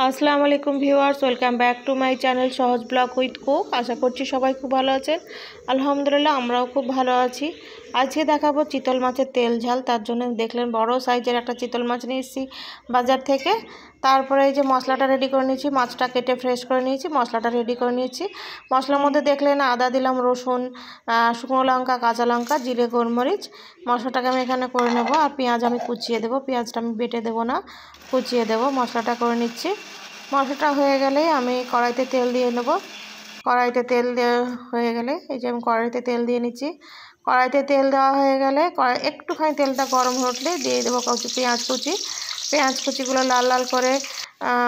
আসসালামু আলাইকুম viewers, welcome back to my channel সহজ ব্লগ উইথ কুক। আশা করছি সবাই খুব ভালো আছেন। আলহামদুলিল্লাহ আমরাও খুব ভালো আছি। আজকে দেখাবো চিতল মাছের তেল ঝাল। তার জন্য দেখলেন বড় সাইজের একটা চিতল মাছ নিয়ে এসেছি বাজার থেকে। তারপরে এই যে মশলাটা রেডি করে নিয়েছি, মাছটা কেটে ফ্রেশ করে নিয়েছি, মশলাটা রেডি করে নিয়েছি। মশলার মধ্যে দেখলেন আদা দিলাম, রসুন, শুকনো লঙ্কা, কাঁচা লঙ্কা, জিরে, গোলমরিচ। মশলাটাকে আমি এখানে করে নেব। আর পেঁয়াজ আমি কুচিয়ে দেবো, পেঁয়াজটা আমি বেটে দেবো না, কুচিয়ে দেবো। মশলাটা করে নিচ্ছি। মশলাটা হয়ে গেলে আমি কড়াইতে তেল দিয়ে নেব। কড়াইতে তেল দেওয়া হয়ে গেলে এই যে আমি কড়াইতে তেল দিয়ে নিচ্ছি। কড়াইতে তেল দেওয়া হয়ে গেলে একটুখানি তেলটা গরম হয়ে উঠলে দিয়ে দেবো পেঁয়াজ কুচি। পেঁয়াজ কুচিগুলো লাল লাল করে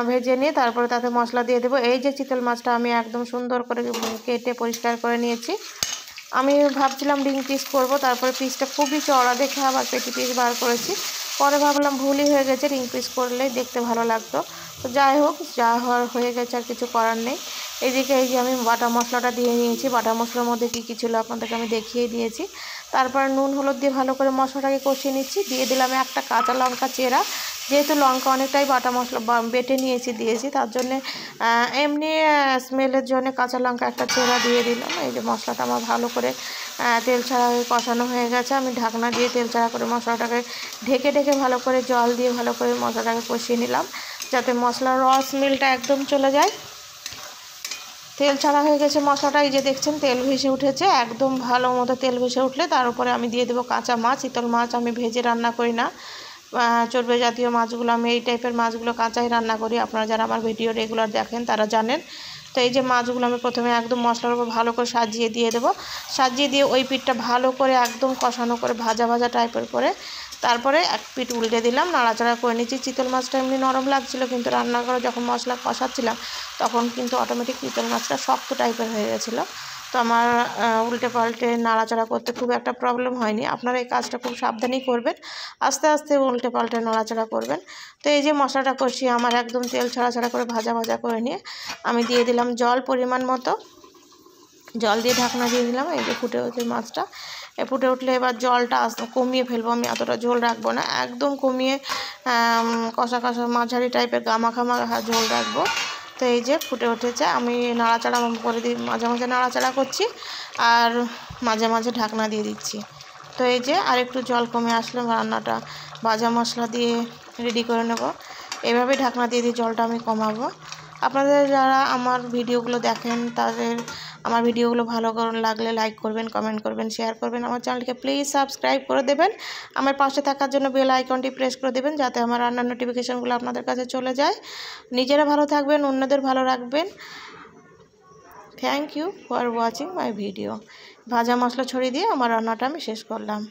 ভেজে নিয়ে তারপরে তাতে মশলা দিয়ে দেবো। এই যে চিতল মাছটা আমি একদম সুন্দর করে কেটে পরিষ্কার করে নিয়েছি। আমি ভাবছিলাম রিং পিস করবো, তারপরে পিসটা খুবই চড়া দেখে আবার পেটি পিস বার করেছি। পরে ভাবলাম ভুলই হয়ে গেছে, রিং পিস করলেই দেখতে ভালো লাগতো। তো যাই হোক, যা হওয়ার হয়ে গেছে, আর কিছু করার নেই। এইদিকে এই যে আমি বাটা মশলাটা দিয়ে নিয়েছি। বাটা মশলার মধ্যে কী কী ছিল আপনাদেরকে আমি দেখিয়ে দিয়েছি। তারপর নুন হলুদ দিয়ে ভালো করে মশলাটাকে কষিয়ে নিচ্ছি। দিয়ে দিলাম একটা কাঁচা লঙ্কা চেরা। যেহেতু লঙ্কা অনেকটাই বাটা মশলা বেটে দিয়েছি, তার জন্যে এমনি স্মেলের জন্য কাঁচা লঙ্কা একটা চেরা দিয়ে দিলাম। এই যে মশলাটা আমার ভালো করে তেল ছাড়া হয়ে কষানো হয়ে গেছে। আমি ঢাকনা দিয়ে তেল ছাড়া করে মশলাটাকে ঢেকে ভালো করে জল দিয়ে ভালো করে মশলাটাকে কষিয়ে নিলাম, যাতে মশলার রস স্মেলটা একদম চলে যায়। তেল ছাড়া হয়ে গেছে মশলাটা। এই যে দেখছেন তেল ভেসে উঠেছে, একদম ভালো মতো তেল ভেসে উঠলে তার উপরে আমি দিয়ে দেবো কাঁচা মাছ। চিতল মাছ আমি ভেজে রান্না করি না, চর্বি জাতীয় মাছগুলো আমি এই টাইপের মাছগুলো কাঁচাই রান্না করি। আপনারা যারা আমার ভিডিও রেগুলার দেখেন তারা জানেন। তো এই যে মাছগুলো আমি প্রথমে একদম মশলার উপর ভালো করে সাজিয়ে দিয়ে দেবো। সাজিয়ে দিয়ে ওই পিঠটা ভালো করে একদম কষানো করে ভাজা ভাজা টাইপের করে তারপরে এক পিঠ উল্টে দিলাম, নাড়াচাড়া করে নিচ্ছি। চিতল মাছটা এমনি নরম লাগছিলো, কিন্তু রান্না করে যখন মশলা কষাচ্ছিলাম তখন কিন্তু অটোমেটিক চিতল মাছটা শক্ত টাইপের হয়ে গেছিলো। তো আমার উল্টে পাল্টে নাড়াচাড়া করতে খুব একটা প্রবলেম হয়নি। আপনারা এই কাজটা খুব সাবধানেই করবেন, আস্তে আস্তে উল্টে পাল্টে নাড়াচাড়া করবেন। তো এই যে মশলাটা কষিয়ে আমার একদম তেল ছাড়া করে ভাজা ভাজা করে নিয়ে আমি দিয়ে দিলাম জল পরিমাণ মতো। জল দিয়ে ঢাকনা দিয়ে দিলাম। এই যে ফুটে উঠে মাছটা ফুটে উঠলে এবার জলটা কমিয়ে ফেলবো। আমি এতটা ঝোল রাখবো না, একদম কমিয়ে কষা কষা মাঝারি টাইপের গামাখা ঝোল রাখবো। তো এই যে ফুটে উঠেছে, আমি নাড়াচাড়া করে দিই, মাঝে মাঝে নাড়াচাড়া করছি আর মাঝে মাঝে ঢাকনা দিয়ে দিচ্ছি। তো এই যে আর একটু জল কমে আসলে রান্নাটা ভাজা মশলা দিয়ে রেডি করে নেব। এভাবে ঢাকনা দিয়ে জলটা আমি কমাবো। আপনাদের যারা আমার ভিডিওগুলো দেখেন তাদের আমার ভিডিওগুলো ভালো লাগলে লাইক করবেন, কমেন্ট করবেন, শেয়ার করবেন। আমার চ্যানেলকে প্লিজ সাবস্ক্রাইব করে দেবেন। আমার পাশে থাকার জন্য বেল আইকনটি প্রেস করে দেবেন, যাতে আমার রান্নার নোটিফিকেশানগুলো আপনাদের কাছে চলে যায়। নিজেরা ভালো থাকবেন, অন্যদের ভালো রাখবেন। Thank you for watching my video. ভাজা মশলা ছড়িয়ে দিয়ে আমার রান্নাটা আমি শেষ করলাম।